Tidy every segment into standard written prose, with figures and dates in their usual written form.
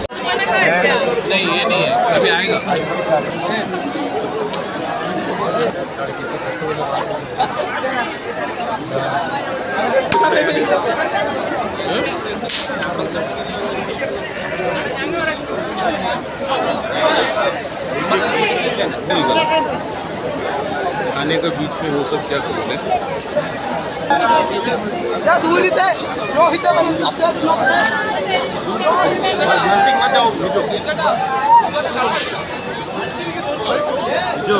नहीं ये नहीं है, अभी आएगा। खाने के बीच में वो सब क्या करोगे? मत जाओ जो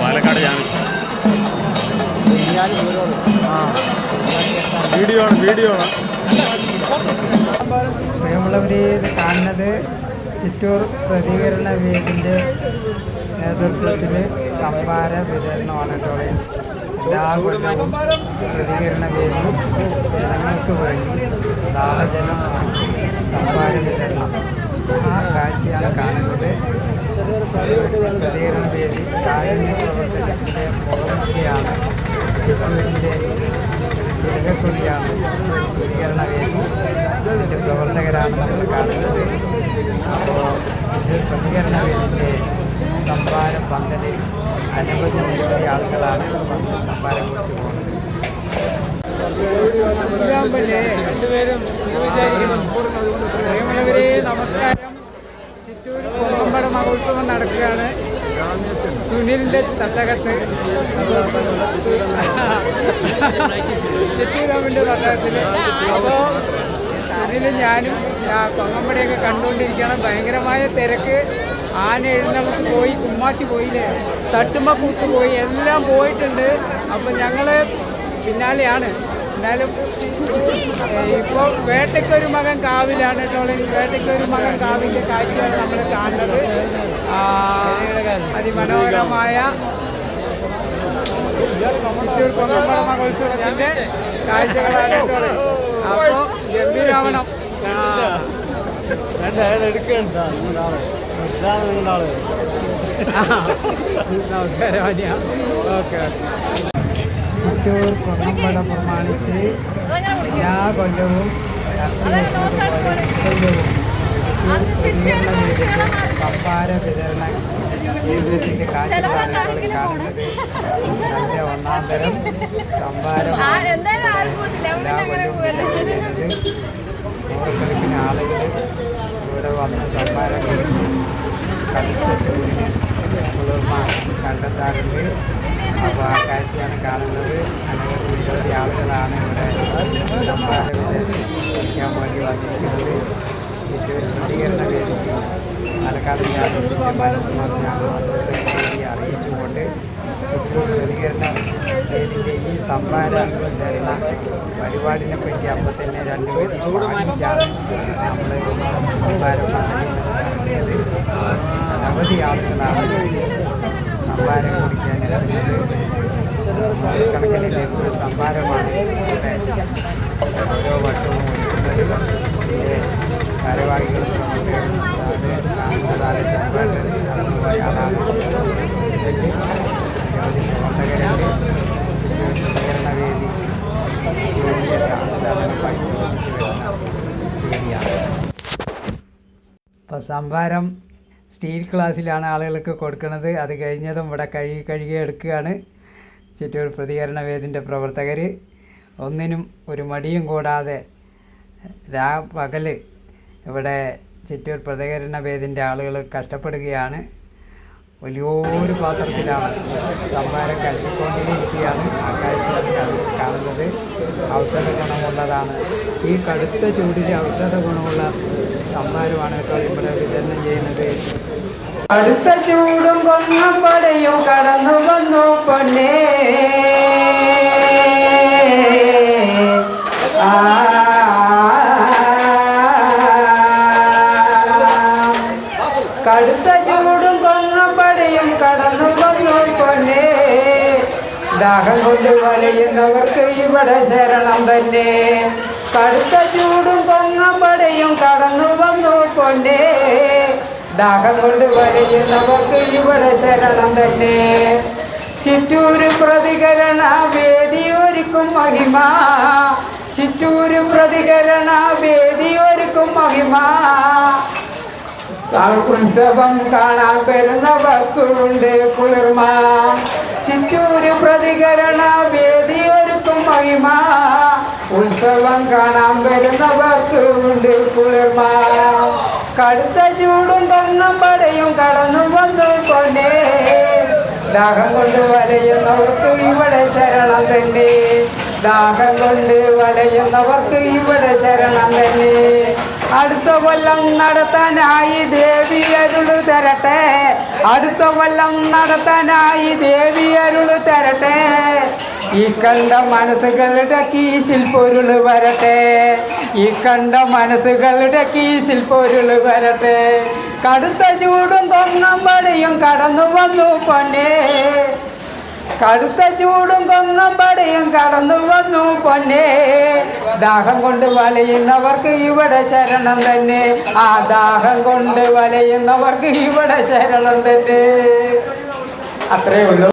പാലക്കാട് വീഡിയോ പ്രിയമുള്ളവർ ഇത് കാണുന്നത് ചിറ്റൂർ പ്രതികരണ വേദിൻ്റെ നേതൃത്വത്തിൽ സംഭാര വിതരണമാണ് കേട്ടോ. എല്ലാ കൊല്ലവും പ്രതികരണ വേദി ജനങ്ങൾക്ക് വേണ്ടി ദാഹജലം സംഭാര വിതരണം ആ കാഴ്ചയാണ് കാണുന്നത്. പ്രതികരണ വേദി കാരുണ്യ പ്രവർത്തനത്തിൻ്റെ മുഖമുഖിയാണ്. ചിറ്റൂരിൻ്റെ ദീർഘക്കൊടിയാണ് പ്രതികരണ വേദി. ഇതിൻ്റെ പ്രവർത്തകരാണ് നമ്മൾ കാണുന്നത്. അപ്പോൾ ഇത് പ്രതികരണ വേദിൻ്റെ സംഭാര പന്തലിൽ അനവധി നിരവധി ആളുകളാണ് സംഭാരം കുറിച്ച് പോകുന്നത്. പ്രിയമുള്ളവരെ നമസ്കാരം. ചിറ്റൂർ കൊമ്പട മഹോത്സവം നടക്കുകയാണ് സുനിലിൻ്റെ തട്ടകത്ത്. ചിറ്റൂരാമിൻ്റെ തട്ടകത്തിൽ. അപ്പോൾ സുനിലും ഞാനും കൊങ്ങമ്പടിയൊക്കെ കണ്ടുകൊണ്ടിരിക്കുകയാണ്. ഭയങ്കരമായ തിരക്ക്. ആന എഴുന്നള്ളത്ത് പോയി, കുമ്മാട്ടി പോയില്ലേ, തട്ടുമ്പ കൂത്ത് പോയി, എല്ലാം പോയിട്ടുണ്ട്. അപ്പം ഞങ്ങൾ പിന്നാലെയാണ്. എന്നാലും ഇപ്പോൾ വേട്ടയ്ക്കൊരു മകൻ കാവിലാണ് കേട്ടോ. വേട്ടയ്ക്കൊരു മകൻ കാവിൻ്റെ കാഴ്ചയാണ് നമ്മൾ കാണുന്നത്. അതിമനോഹരമായ ചിറ്റൂർ കൊങ്ങമ്പട മഹോത്സവത്തിൻ്റെ കാഴ്ചകളാണ് കേട്ടോ. അപ്പോൾ ഗംഭീരാവണം. നമസ്കാരം. ഓക്കെ. ചിറ്റൂർ കൊങ്ങമ്പട പ്രമാണിച്ച് എല്ലാ കൊല്ലവും സംഭാര വിതരണ ജീവിതത്തിൻ്റെ കാഴ്ചകളാണ് കാണുന്നത്. നല്ല ഒന്നാം തരം സംഭാരമാണ് നൂറുകണക്കിന് ആളുകൾ ഇവിടെ വന്ന് സംഭാരം കൊടുത്ത് കടുത്ത ചൂടിന് കുളിർമ കണ്ടെത്താറുണ്ട്. അപ്പോൾ ആ കാഴ്ചയാണ് കാണുന്നത്. അനവധി നിരവധി ആളുകളാണ് ഇവിടെ സംഭാര വിതരിക്കാൻ വേണ്ടി വന്നിരിക്കുന്നത്. ചിറ്റൂർ പ്രതികരണ വേദിക്ക് പാലക്കാട് ജില്ലാ മനസ്സിലാക്കിയ ആശുപത്രി അറിയിച്ചുകൊണ്ട് ചിറ്റൂർ പ്രതികരണ വേദിൻ്റെ ഈ സംഭാര വിതരണ പരിപാടിനെ പറ്റി അപ്പം തന്നെ രണ്ടുപേരും വാങ്ങിച്ചാണ് നമ്മൾ സംഭാരം നടത്തിയത്. അനവധി ആളുകളാണ് സംഭാരം കുടിക്കാൻ കണക്കിന് ലഘു സംഭാരമാണ് ഇവിടെ ഓരോ വട്ടവും ഒരുക്കുന്നത്. ഭാരവാഹികൾ കാണുന്നതാണ് സംഭാരം നടന്നുപോയ ആളാണ്. നിരവധി പ്രവർത്തകരുടെ പ്രതികരണ വേദി ഇപ്പോൾ സംഭാരം സ്റ്റീൽ ഗ്ലാസ്സിലാണ് ആളുകൾക്ക് കൊടുക്കുന്നത്. അത് കഴിഞ്ഞതും ഇവിടെ കഴുകി എടുക്കുകയാണ് ചിറ്റൂർ പ്രതികരണ വേദിൻ്റെ പ്രവർത്തകർ. ഒന്നിനും ഒരു മടിയും കൂടാതെ പകൽ ഇവിടെ ചിറ്റൂർ പ്രതികരണ വേദിൻ്റെ ആളുകൾ കഷ്ടപ്പെടുകയാണ്. വലിയൊരു പാത്രത്തിലാണ് സംഭാരം കഴുകിക്കൊണ്ടിരിക്കുകയാണ്. ആ കാഴ്ചയാണ് കാണുന്നത്. ഔഷധ ഗുണമുള്ളതാണ്. ഈ കടുത്ത ചൂടിൽ ഔഷധ ഗുണമുള്ള സംഭാരമാണ് കേട്ടോ ഇവിടെ വിതരണം ചെയ്യുന്നത്. അടുത്ത ചൂടും കൊങ്ങമ്പടയും കടന്നു വന്നു പൊന്നേ. കടുത്ത ചൂടും കൊങ്ങമ്പടയും കടന്നു വന്നു പൊന്നേ. ദാഹം കൊണ്ട് വലയുന്നവർക്ക് ഇവിടെ ശരണം തന്നെ. കടുത്ത ചൂടും കൊങ്ങമ്പടയും കടന്നു വന്നു പൊന്നേ. ദാഹം കൊണ്ട് വലയുന്നവർക്ക് ഇവിടെ ശരണം തന്നെ. ചിറ്റൂര് പ്രതികരണ വേദി ഒരുക്കും മഹിമ. ചിറ്റൂര് പ്രതികരണ വേദി ഒരുക്കും മഹിമ. ഉത്സവം കാണാൻ വരുന്നവർക്കുണ്ട് കുളിർമ. ചിറ്റൂര് പ്രതികരണ വേദി ഒരുക്കും മഹിമ. ഉത്സവം കാണാൻ വരുന്നവർക്ക് ഉണ്ട് കുളിർമ. കടുത്ത ചൂടും കൊങ്ങമ്പടയും കടന്നു വന്നു പൊന്നേ. ദാഹം കൊണ്ട് വലയുന്നവർക്ക് ഇവിടെ ശരണം തന്നെ. ദാഹം കൊണ്ട് വലയുന്നവർക്ക് ഇവിടെ ശരണം തന്നെ. അടുത്ത കൊല്ലം നടത്താനായി ദേവി അരുള് തരട്ടെ. അടുത്ത കൊല്ലം നടത്താനായി ദേവി അരുള് തരട്ടെ. ഈ കണ്ട മനസ്സുകളുടെ കീശിൽ പൊരുള് വരട്ടെ, ഈ കണ്ട മനസ്സുകളുടെ കീശിൽ പൊരുള് വരട്ടെ. കടുത്ത ചൂടും കൊന്നമ്പടിയും കടന്നു വന്നു പൊന്നേ, കടുത്ത ചൂടും കൊന്നമ്പടിയും കടന്നു വന്നു പൊന്നേ. ദാഹം കൊണ്ട് വലയുന്നവർക്ക് ഇവിടെ ശരണം തന്നെ, ആ ദാഹം കൊണ്ട് വലയുന്നവർക്ക് ഇവിടെ ശരണം തന്നെ. അത്രയേ ഉള്ളൂ.